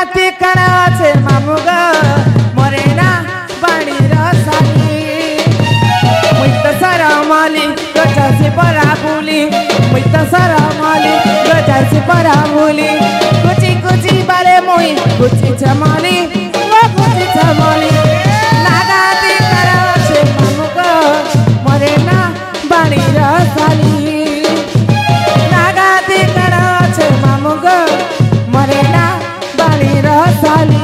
गाती कराचे मामुग मरेना बाणी रसाली मुइत सरमाली गजासी पराबुली मुइत सरमाली गजासी पराबुली कुची कुची बाले मोई कुची चमाली वो कुची चमाली ना गाती कराचे मामुग मरेना बाणी रसाली ना गाती कराचे मामुग मरेना बाणी रसाली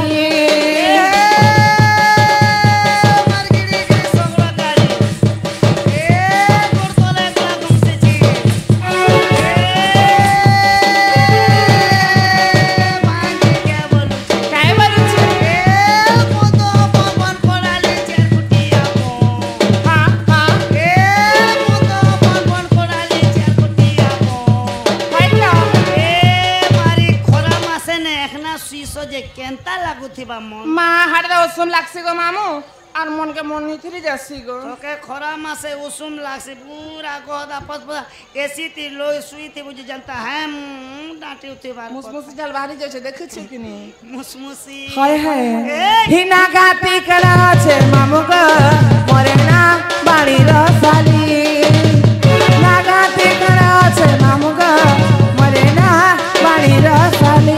माँ हर दो उसम लागसी गो मामू और मन के मन नहीं थी जैसी गो तो के खरा मासे उसम लागसी पूरा गोदा पस पस ऐसी थी लो सुई थी मुझे जानता है डांटी उठी बार मुसमुसी जल बाहरी जैसे देखे छे कि नहीं मुसमुसी हाय हाय हिना गाती कराचे मामू गो मरेना बाणी रसाली ना गाती कराचे मामू गो मरेना बाणी रसाली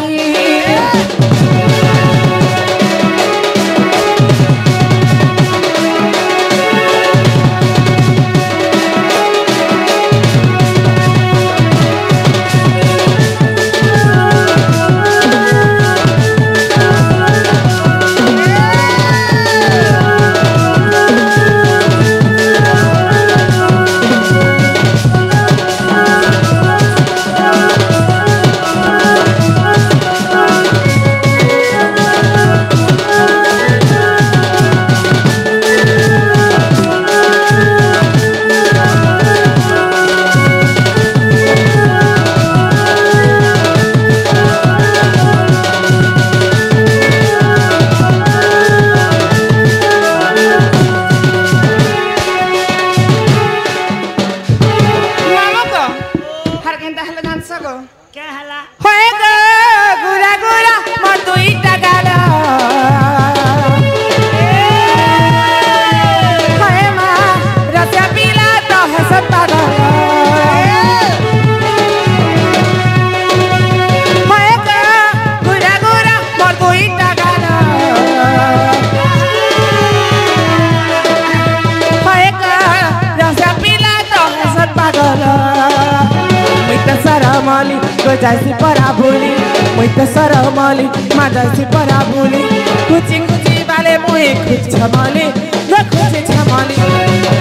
गजासी पराबुली मुइत सरमाली माजासी पराबुली कुची कुची बाले मोई कुची छमाली कुची छमाली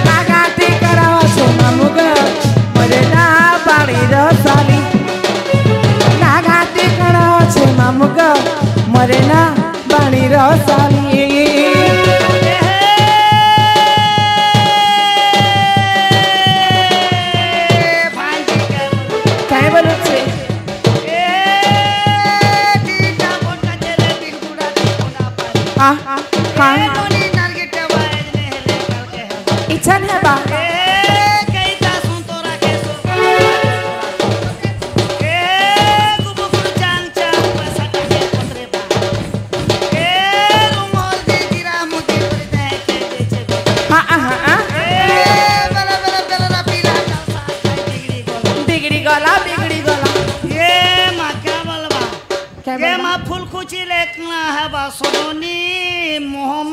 नागाती कराचे मामुग मरेना बाणी रसाली नागाती कराचे मामुग मरेना बाणी रसाली इच्छन है बा बिगड़ी गला ये माँ क्या बोलबा ये माँ फूल कुची लेकना है बा सोनी मोह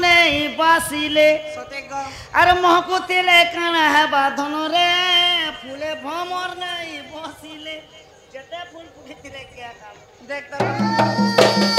नहीं बासिले अरे महकुतिले काना है बाधनो रे फूले भमर नहीं बसिले जते फूल कुटिले क्या काम देखता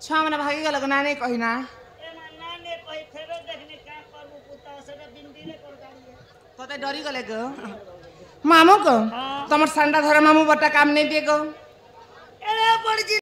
छुआ मैंने भागी गल ना नहीं कही ना नाने कही फेरो देखने का करबो पुता सेटा बिंदीले कर गाड़ी तो डरी गले गो मामू को हाँ। तुम्हार संडा धरे मामू बटा काम नहीं दिए गो अरे बड़ जी